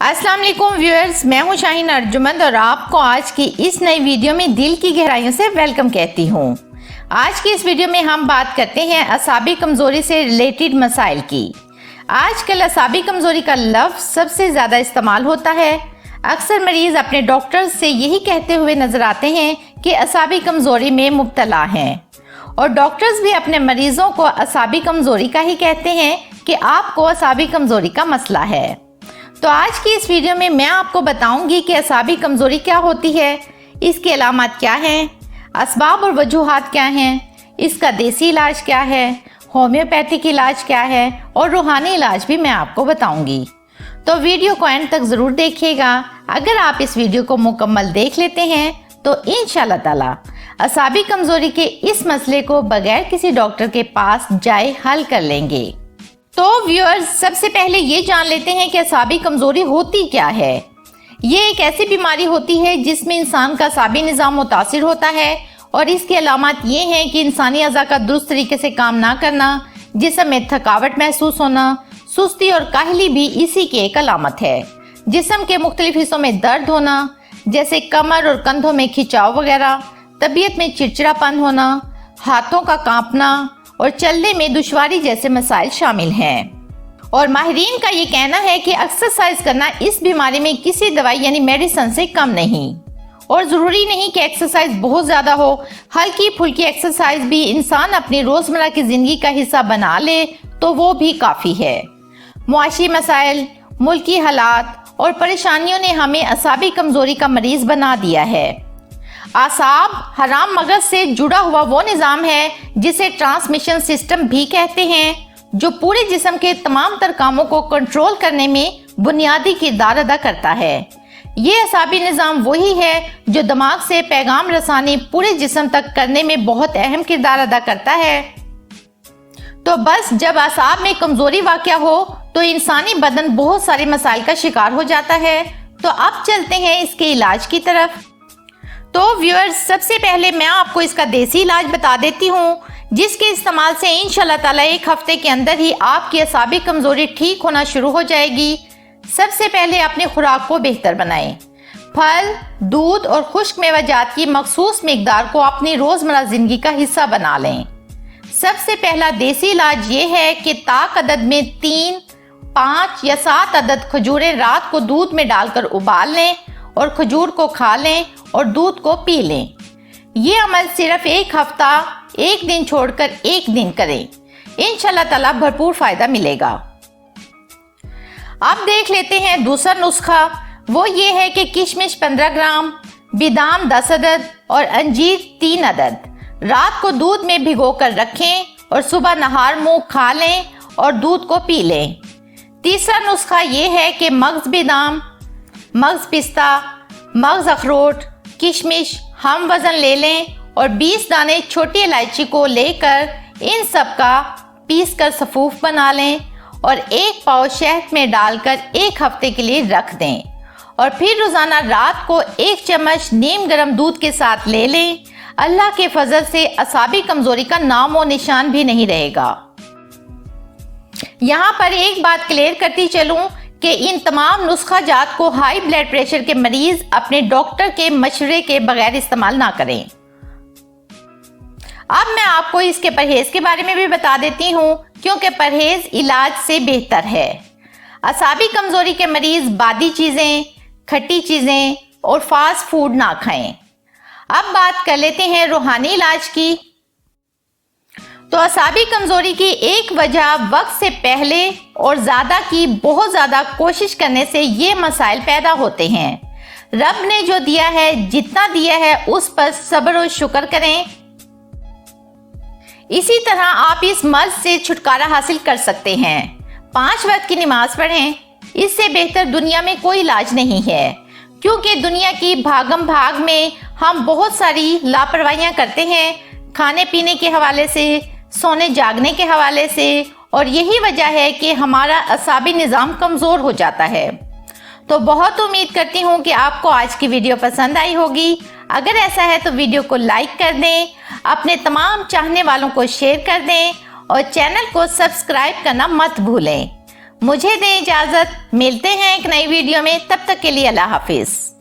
अस्सलाम वालेकुम व्यूअर्स, मैं हूं शाहीन अर्जुमंद और आपको आज की इस नई वीडियो में दिल की गहराइयों से वेलकम कहती हूं। आज की इस वीडियो में हम बात करते हैं असाबी कमज़ोरी से रिलेटेड मसाइल की। आजकल असाबी कमज़ोरी का लफ्ज़ सबसे ज़्यादा इस्तेमाल होता है। अक्सर मरीज़ अपने डॉक्टर से यही कहते हुए नज़र आते हैं कि असाबी कमज़ोरी में मुब्तला हैं और डॉक्टर्स भी अपने मरीज़ों को असाबी कमज़ोरी का ही कहते हैं कि आपको असाबी कमज़ोरी का मसला है। तो आज की इस वीडियो में मैं आपको बताऊंगी कि असाबी कमज़ोरी क्या होती है, इसकी अलामत क्या हैं, असबाब और वजूहात क्या हैं, इसका देसी इलाज क्या है, होम्योपैथिक इलाज क्या है और रूहानी इलाज भी मैं आपको बताऊंगी। तो वीडियो को एंड तक ज़रूर देखिएगा। अगर आप इस वीडियो को मुकम्मल देख लेते हैं तो इंशाल्लाह ताला असाबी कमज़ोरी के इस मसले को बगैर किसी डॉक्टर के पास जाए हल कर लेंगे। तो व्यूअर्स, सबसे पहले ये जान लेते हैं कि असाबी कमज़ोरी होती क्या है। ये एक ऐसी बीमारी होती है जिसमें इंसान का असाबी निज़ाम मुतासिर होता है और इसकी अलामत ये हैं कि इंसानी अज़ा का दुरुस्त तरीके से काम ना करना, जिस्म में थकावट महसूस होना, सुस्ती और काहली भी इसी की एक अलामत है। जिस्म के मुख्तलिफ हिस्सों में दर्द होना जैसे कमर और कंधों में खिंचाव वगैरह, तबीयत में चिड़चिड़ापन होना, हाथों का कांपना और चलने में दुश्वारी जैसे मसाइल शामिल हैं। और माहिरीन का ये कहना है कि एक्सरसाइज करना इस बीमारी में किसी दवाई यानी मेडिसिन से कम नहीं। और ज़रूरी नहीं कि एक्सरसाइज बहुत ज़्यादा हो, हल्की फुल्की एक्सरसाइज भी इंसान अपनी रोज़मर्रा की ज़िंदगी का हिस्सा बना ले तो वो भी काफ़ी है। मुआशी मसाइल, मुल्की हालात और परेशानियों ने हमें असाबी कमज़ोरी का मरीज़ बना दिया है। आसाब हराम मगज से जुड़ा हुआ वो निज़ाम है जिसे ट्रांसमिशन सिस्टम भी कहते हैं, जो पूरे जिस्म के तमाम तर कामों को कंट्रोल करने में बुनियादी किरदार अदा करता है। ये असाबी निज़ाम वही है जो दिमाग से पैगाम रसानी पूरे जिस्म तक करने में बहुत अहम किरदार अदा करता है। तो बस जब आसाब में कमज़ोरी वाक़या हो तो इंसानी बदन बहुत सारे मसाइल का शिकार हो जाता है। तो अब चलते हैं इसके इलाज की तरफ। तो व्यूअर्स, सबसे पहले मैं आपको इसका देसी इलाज बता देती हूँ, जिसके इस्तेमाल से इंशाल्लाह ताला एक हफ्ते के अंदर ही आपकी असाबी कमज़ोरी ठीक होना शुरू हो जाएगी। सबसे पहले अपनी खुराक को बेहतर बनाएं। फल, दूध और खुश्क मेवाजात की मखसूस मिकदार को अपनी रोज़मर्रा ज़िंदगी का हिस्सा बना लें। सबसे पहला देसी इलाज ये है कि ताक अदद में 3, 5 या 7 अदद खजूरें रात को दूध में डालकर उबाल लें और खजूर को खा लें और दूध को पी लें। ये अमल सिर्फ एक हफ्ता, एक दिन छोड़कर एक दिन करें। इंशाल्लाह ताला भरपूर फायदा मिलेगा। अब देख लेते हैं दूसरा नुस्खा। वो ये है कि किशमिश 15 ग्राम, बादाम 10 अदद और अंजीर 3 अदद रात को दूध में भिगोकर रखें और सुबह नहार मुंह खा लें और दूध को पी लें। तीसरा नुस्खा ये है कि मगज़ बादाम, मगज़ पिस्ता, मगज़ अखरोट, किशमिश हम वज़न ले लें और 20 दाने छोटी इलायची को लेकर इन सब का पीस कर सफूफ बना लें और 1 पाव शहद में डालकर 1 हफ्ते के लिए रख दें और फिर रोज़ाना रात को 1 चम्मच नीम गर्म दूध के साथ ले लें। अल्लाह के फजल से असाबी कमज़ोरी का नाम और निशान भी नहीं रहेगा। यहाँ पर एक बात क्लियर करती चलूँ कि इन तमाम नुस्खा जात को हाई ब्लड प्रेशर के मरीज अपने डॉक्टर के मशवरे के बगैर इस्तेमाल ना करें। अब मैं आपको इसके परहेज के बारे में भी बता देती हूँ, क्योंकि परहेज इलाज से बेहतर है। असाबी कमज़ोरी के मरीज बादी चीज़ें, खट्टी चीज़ें और फास्ट फूड ना खाएं। अब बात कर लेते हैं रूहानी इलाज की। तो असाबी कमज़ोरी की एक वजह वक्त से पहले और ज़्यादा की बहुत ज़्यादा कोशिश करने से ये मसाइल पैदा होते हैं। रब ने जो दिया है, जितना दिया है, उस पर सब्र और शुक्र करें। इसी तरह आप इस मर्ज से छुटकारा हासिल कर सकते हैं। 5 वक्त की नमाज पढ़ें। इससे बेहतर दुनिया में कोई इलाज नहीं है, क्योंकि दुनिया की भागम भाग में हम बहुत सारी लापरवाहियाँ करते हैं, खाने पीने के हवाले से, सोने जागने के हवाले से, और यही वजह है कि हमारा असाबी निज़ाम कमज़ोर हो जाता है। तो बहुत उम्मीद करती हूँ कि आपको आज की वीडियो पसंद आई होगी। अगर ऐसा है तो वीडियो को लाइक कर दें, अपने तमाम चाहने वालों को शेयर कर दें और चैनल को सब्सक्राइब करना मत भूलें। مجھے دیں اجازت، ملتے ہیں ایک نئی ویڈیو میں، تب تک کے لیے اللہ حافظ۔